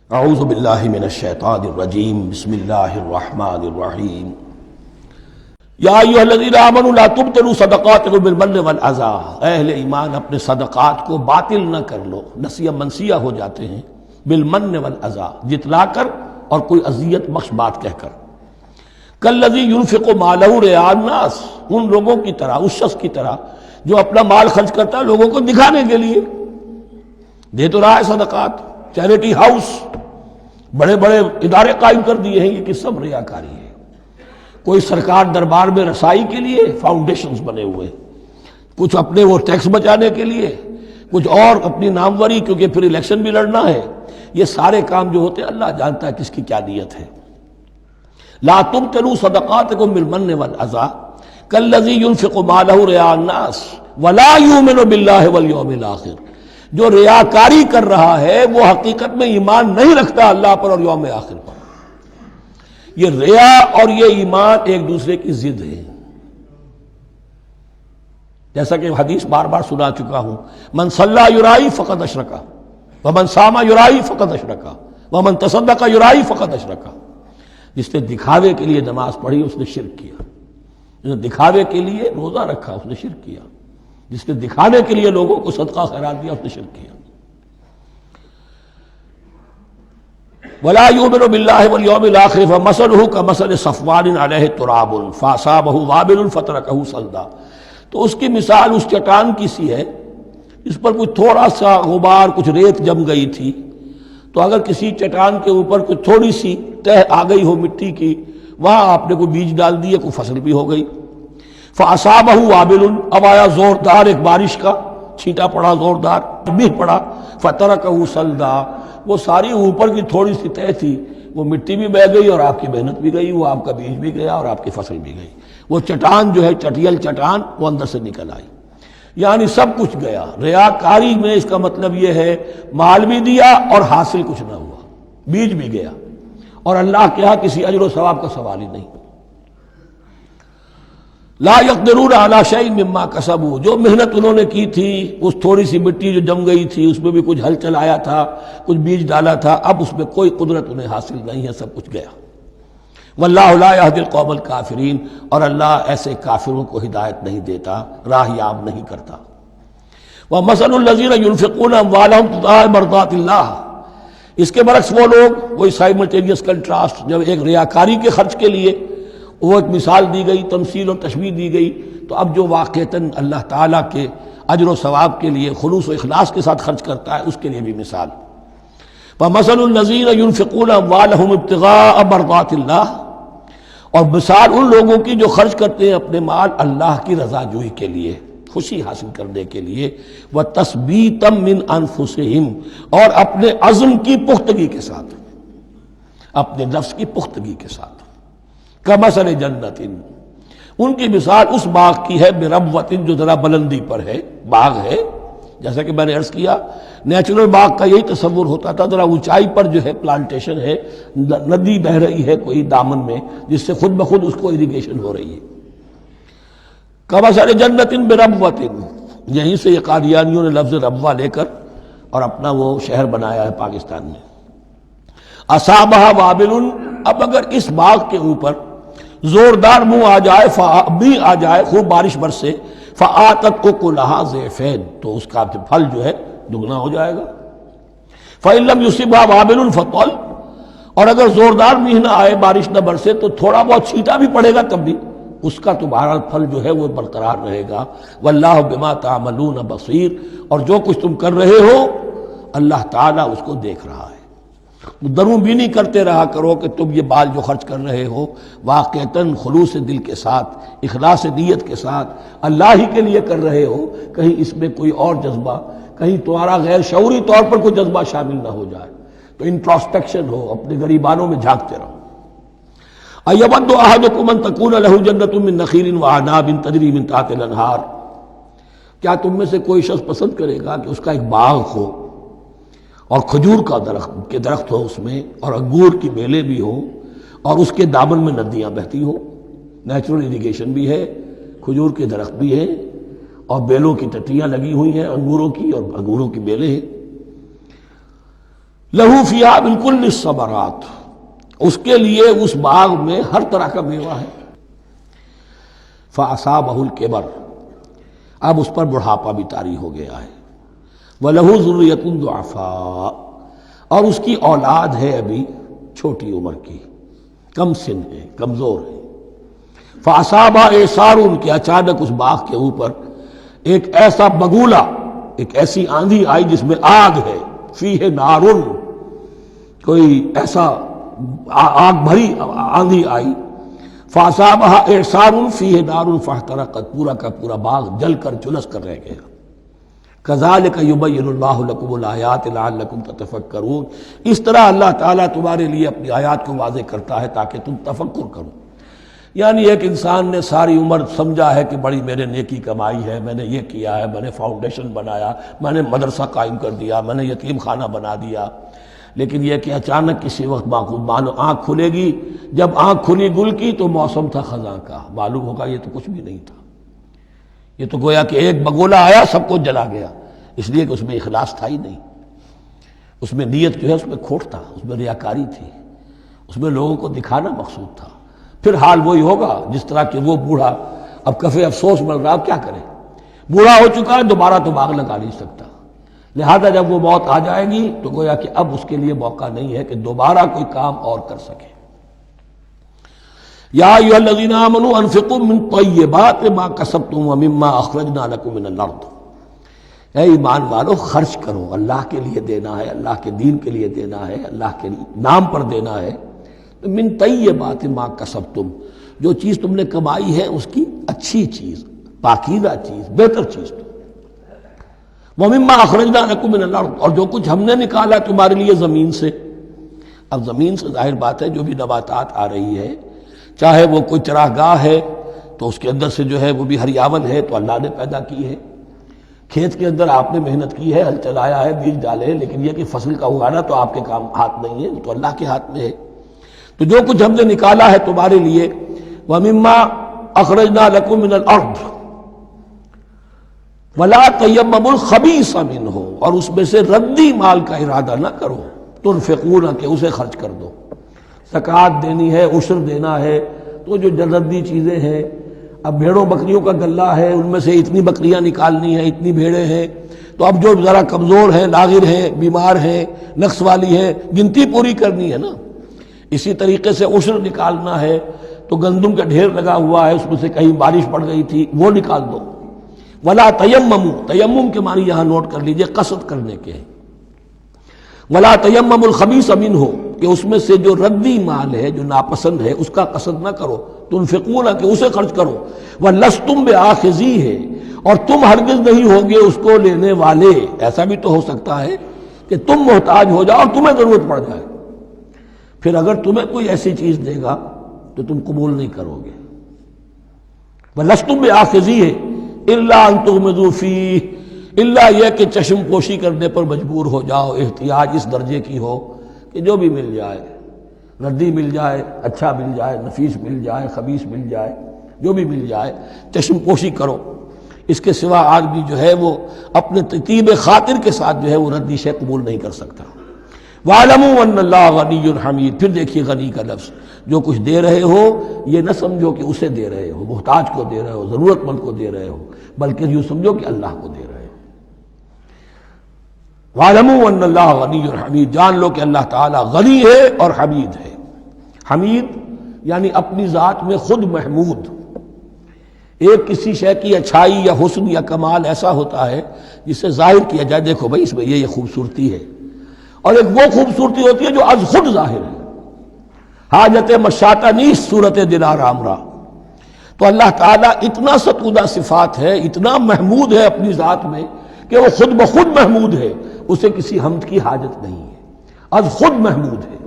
اعوذ باللہ من الشیطان الرجیم بسم اللہ الرحمن الرحیم یا ایھا الذین آمنوا لا تبطلوا صدقاتکم بالمن والاذی، اے اہل ایمان اپنے صدقات کو باطل نہ کر لو، نسیہ منسیہ ہو جاتے ہیں، بالمن والاذی، جتلا کر اور کوئی اذیت بخش بات کہہ کر، کالذی ينفق مالہ رئاء الناس، ان لوگوں کی طرح، اس شخص کی طرح جو اپنا مال خرچ کرتا ہے لوگوں کو دکھانے کے لیے، دے تو رہا ہے صدقات، چیریٹی ہاؤس، بڑے بڑے ادارے قائم کر دیے ہیں، یہ کہ سب ریاکاری ہے۔ کوئی سرکار دربار میں رسائی کے لیے فاؤنڈیشنز بنے ہوئے، کچھ اپنے وہ ٹیکس بچانے کے لیے، کچھ اور اپنی ناموری، کیونکہ پھر الیکشن بھی لڑنا ہے۔ یہ سارے کام جو ہوتے ہیں اللہ جانتا ہے کس کی کیا نیت ہے۔ لا تبطلوا صدقاتکم بالمن والاذی کالذی ينفق مالہ رئاء الناس ولا یؤمن باللہ والیوم الآخر، جو ریاکاری کر رہا ہے وہ حقیقت میں ایمان نہیں رکھتا اللہ پر اور یوم آخر پر۔ یہ ریا اور یہ ایمان ایک دوسرے کی ضد ہے، جیسا کہ حدیث بار بار سنا چکا ہوں، من صلی یرائی فقد اشرک ومن صام یرائی فقد اشرک ومن تصدق یرائی فقد اشرک۔ جس نے دکھاوے کے لیے نماز پڑھی اس نے شرک کیا، جس نے دکھاوے کے لیے روزہ رکھا اس نے شرک کیا، جس نے دکھانے کے لیے لوگوں کو صدقہ خیرات دیا اس نے شرک کیا۔ وَلَا يُؤْمِنُ بِاللَّهِ وَالْيَوْمِ الْآخِرِ فَمَثَلُهُ كَمَثَلِ صَفْوَانٍ عَلَيْهِ تُرَابٌ فَأَصَابَهُ وَابِلٌ فَتَرَكَهُ صَلْدًا، تو اس کی مثال اس چٹان کی سی ہے، اس پر کوئی تھوڑا سا غبار، کچھ ریت جم گئی تھی، تو اگر کسی چٹان کے اوپر کوئی تھوڑی سی تہ آ گئی ہو مٹی کی، وہاں آپ نے کوئی بیج ڈال دیے، کوئی فصل بھی ہو گئی۔ فَأَصَابَهُ وَابِلٌ، اب آیا زوردار ایک بارش کا چھینٹا پڑا، زوردار بھی پڑا، فَتَرَكَهُ صَلْدًا، وہ ساری اوپر کی تھوڑی سی تہ تھی، وہ مٹی بھی بہہ گئی اور آپ کی محنت بھی گئی، وہ آپ کا بیج بھی گیا اور آپ کی فصل بھی گئی۔ وہ چٹان جو ہے چٹیل چٹان وہ اندر سے نکل آئی، یعنی سب کچھ گیا۔ ریاکاری میں اس کا مطلب یہ ہے مال بھی دیا اور حاصل کچھ نہ ہوا، بیج بھی گیا، اور اللہ کے ہاں کسی اجر و ثواب کا سوال ہی نہیں۔ لا یقدرون علی شیء مما کسبوا، جو محنت انہوں نے کی تھی، اس تھوڑی سی مٹی جو جم گئی تھی اس میں بھی کچھ ہل چلایا تھا، کچھ بیج ڈالا تھا، اب اس میں کوئی قدرت انہیں حاصل نہیں ہے، سب کچھ گیا۔ واللہ لا یہدی القوم الکافرین، اور اللہ ایسے کافروں کو ہدایت نہیں دیتا، راہ یاب نہیں کرتا۔ ومثل الذین ينفقون اموالهم ابتغاء مرضات اللہ، اس کے برعکس وہ لوگ، وہی سائملٹینیس کنٹراسٹ، جب ایک ریاکاری کے خرچ کے لیے وہ ایک مثال دی گئی، تمثیل اور تشبیہ دی گئی، تو اب جو واقعتاً اللہ تعالیٰ کے اجر و ثواب کے لیے خلوص و اخلاص کے ساتھ خرچ کرتا ہے اس کے لیے بھی مثال۔ وَمَثَلُ الَّذِينَ يُنْفِقُونَ أَمْوَالَهُمْ ابْتِغَاءَ مَرْضَاتِ اللَّهِ، اور مثال ان لوگوں کی جو خرچ کرتے ہیں اپنے مال اللہ کی رضا جوئی کے لیے، خوشی حاصل کرنے کے لیے، وَتَثْبِيتًا مِّنْ أَنفُسِهِمْ، اور اپنے عزم کی پختگی کے ساتھ، اپنے نفس کی پختگی کے ساتھ۔ کمثل جنت، ان کی مثال اس باغ کی ہے، بربوۃ، جو ذرا بلندی پر ہے، باغ ہے، جیسا کہ میں نے عرض کیا نیچرل باغ کا یہی تصور ہوتا تھا، ذرا اونچائی پر جو ہے پلانٹیشن ہے، ندی بہہ رہی ہے کوئی دامن میں جس سے خود بخود اس کو اریگیشن ہو رہی ہے۔ کمثل جنت بربوۃ، یہیں سے یہ قادیانیوں نے لفظ ربوہ لے کر اور اپنا وہ شہر بنایا ہے پاکستان میں۔ اصابہ وابل، اب اگر اس باغ کے اوپر زوردار منہ آ جائے، بھی آ جائے، خوب بارش برسے، فآتت اکلھا ضعفین، تو اس کا پھل جو ہے دگنا ہو جائے گا۔ فإن لم يصبها وابل فطل، اور اگر زوردار میہ نہ آئے، بارش نہ برسے، تو تھوڑا بہت چھینٹا بھی پڑے گا تب بھی اس کا تو بہرحال پھل جو ہے وہ برقرار رہے گا۔ واللہ بما تعملون بصیر، اور جو کچھ تم کر رہے ہو اللہ تعالیٰ اس کو دیکھ رہا ہے۔ دروں بینی کرتے رہا کرو کہ تم یہ مال جو خرچ کر رہے ہو واقعتاً خلوص دل کے ساتھ، اخلاص نیت کے ساتھ اللہ ہی کے لیے کر رہے ہو، کہیں اس میں کوئی اور جذبہ، کہیں تمہارا غیر شعوری طور پر کوئی جذبہ شامل نہ ہو جائے، تو انٹراسپیکشن ہو، اپنے غریبانوں میں جھانکتے رہو۔ ایود احدکم ان تکون لہ جنۃ من نخیل وعناب تجری من تحتہا الانہار، کیا تم میں سے کوئی شخص پسند کرے گا کہ اس کا ایک باغ ہو اور کھجور کا درخت ہو اس میں، اور انگور کی بیلیں بھی ہوں، اور اس کے دامن میں ندیاں بہتی ہوں، نیچرل اریگیشن بھی ہے، کھجور کے درخت بھی ہیں، اور بیلوں کی ٹٹیاں لگی ہوئی ہیں انگوروں کی، اور انگوروں کی بیلیں ہیں۔ لہو فیہا بالکل الثمرات، اس کے لیے اس باغ میں ہر طرح کا میوہ ہے۔ فاصابہ الکبر، اب اس پر بڑھاپا بھی طاری ہو گیا ہے۔ وَلَهُ ذُرِّيَّةٌ ضُعَفَاء، اور اس کی اولاد ہے ابھی چھوٹی عمر کی، کم سن ہے، کمزور ہے۔ فاصابہ اعصار، کہ اچانک اس باغ کے اوپر ایک ایسا بگولا، ایک ایسی آندھی آئی جس میں آگ ہے، فیہ نارن، کوئی ایسا آگ بھری آندھی آئی۔ فاصابہ اعصار فیہ نار فاحترقت، پورا کا پورا باغ جل کر جلس کر رہ گیا۔ کذالک یبین اللہ لکم الآیات لعلکم تتفکرون، اس طرح اللہ تعالیٰ تمہارے لیے اپنی آیات کو واضح کرتا ہے تاکہ تم تفکر کرو۔ یعنی ایک انسان نے ساری عمر سمجھا ہے کہ بڑی میرے نیکی کمائی ہے، میں نے یہ کیا ہے، میں نے فاؤنڈیشن بنایا، میں نے مدرسہ قائم کر دیا، میں نے یتیم خانہ بنا دیا، لیکن یہ کہ اچانک کسی وقت مانو آنکھ کھلے گی، جب آنکھ کھلی گل کی تو موسم تھا خزاں کا، معلوم ہوگا یہ تو کچھ بھی نہیں تھا، یہ تو گویا کہ ایک بگولا آیا سب کو جلا گیا، اس لیے کہ اس میں اخلاص تھا ہی نہیں، اس میں نیت جو ہے اس میں کھوٹ تھا، اس میں ریاکاری تھی، اس میں لوگوں کو دکھانا مقصود تھا۔ پھر حال وہی ہوگا جس طرح کہ وہ بوڑھا اب کفے افسوس مل رہا، اب کیا کرے، بوڑھا ہو چکا ہے، دوبارہ تو باغ لگا نہیں سکتا، لہذا جب وہ موت آ جائے گی تو گویا کہ اب اس کے لیے موقع نہیں ہے کہ دوبارہ کوئی کام اور کر سکے۔ یا ایھا الذین آمنوا انفقوا من طیبات ما کسبتم ومما اخرجنا لکم من الارض، اے ایمان والو خرچ کرو، اللہ کے لیے دینا ہے، اللہ کے دین کے لیے دینا ہے، اللہ کے نام پر دینا ہے۔ من طیبات ما کسبتم، جو چیز تم نے کمائی ہے اس کی اچھی چیز، پاکیزہ چیز، بہتر چیز۔ وَمِمَّا أَخْرَجْنَا لَكُم مِّنَ الْأَرْضِ، اور جو کچھ ہم نے نکالا تمہارے لیے زمین سے۔ اب زمین سے ظاہر بات ہے جو بھی نباتات آ رہی ہے، چاہے وہ کوئی چراہ گاہ ہے تو اس کے اندر سے جو ہے وہ بھی ہریاول ہے تو اللہ نے پیدا کی ہے، کھیت کے اندر آپ نے محنت کی ہے، ہل چلایا ہے، بیج ڈالے ہیں، لیکن یہ کہ فصل کا اگانا تو آپ کے کام ہاتھ نہیں ہے، تو اللہ کے ہاتھ میں ہے۔ تو جو کچھ ہم نے نکالا ہے تمہارے لیے، وَمِمَّا أَخْرَجْنَا لَكُم مِّنَ الْأَرْضِ وَلَا تَيَمَّمُوا الْخَبِيثَ مِنْهُ، اور اس میں سے ردی مال کا ارادہ نہ کرو، تنفقون، کہ اسے خرچ کر دو، زکوٰۃ دینی ہے، عشر دینا ہے، تو جو ردی چیزیں ہیں، اب بھیڑوں بکریوں کا غلہ ہے، ان میں سے اتنی بکریاں نکالنی ہیں، اتنی بھیڑیں ہیں، تو اب جو ذرا کمزور ہیں، لاغر ہیں، بیمار ہیں، نقص والی ہیں، گنتی پوری کرنی ہے نا۔ اسی طریقے سے عشر نکالنا ہے تو گندم کا ڈھیر لگا ہوا ہے، اس میں سے کہیں بارش پڑ گئی تھی، وہ نکال دو۔ ولا تیمموا، تیمم کے معنی یہاں نوٹ کر لیجئے قصد کرنے کے ہیں۔ ولا تیمموا الخبیث منہ، کہ اس میں سے جو ردی مال ہے، جو ناپسند ہے، اس کا قصد نہ کرو، تنفقون، کہ اسے خرچ کرو، ولستم بآخذیہ، اور تم ہرگز نہیں ہوگے اس کو لینے والے۔ ایسا بھی تو ہو سکتا ہے کہ تم محتاج ہو جاؤ اور تمہیں ضرورت پڑ جائے، پھر اگر تمہیں کوئی ایسی چیز دے گا تو تم قبول نہیں کرو گے۔ وَلَسْتُمْ بِآخِذِيهِ إِلَّا أَن تُغْمِضُوا فِيهِ، اللہ یہ کہ چشم پوشی کرنے پر مجبور ہو جاؤ، احتیاج اس درجے کی ہو کہ جو بھی مل جائے، ردی مل جائے، اچھا مل جائے، نفیس مل جائے، خبیث مل جائے، جو بھی مل جائے چشم پوشی کرو۔ اس کے سوا آدمی جو ہے وہ اپنے طیب خاطر کے ساتھ جو ہے وہ ردی شے قبول نہیں کر سکتا۔ وَاعْلَمُوا أَنَّ اللَّهَ غَنِيٌّ حَمِيدٌ، پھر دیکھیے غنی کا لفظ، جو کچھ دے رہے ہو یہ نہ سمجھو کہ اسے دے رہے ہو، محتاج کو دے رہے ہو، ضرورت مند کو دے رہے ہو، بلکہ یوں سمجھو کہ اللہ کو دے رہے ہو۔ وَاعْلَمُوا أَنَّ اللَّهَ غَنِيٌّ حَمِيدٌ، جان لو کہ اللہ تعالیٰ غنی ہے اور حمید ہے۔ حمید یعنی اپنی ذات میں خود محمود۔ ایک کسی شے کی اچھائی یا حسن یا کمال ایسا ہوتا ہے جسے ظاہر کیا جائے، دیکھو بھائی اس میں یہ خوبصورتی ہے، اور ایک وہ خوبصورتی ہوتی ہے جو از خود ظاہر ہے۔ حاجت مشاطہ نیست صورت دل آرام را، تو اللہ تعالیٰ اتنا ستودہ صفات ہے، اتنا محمود ہے اپنی ذات میں کہ وہ خود بخود محمود ہے، اسے کسی حمد کی حاجت نہیں ہے، از خود محمود ہے۔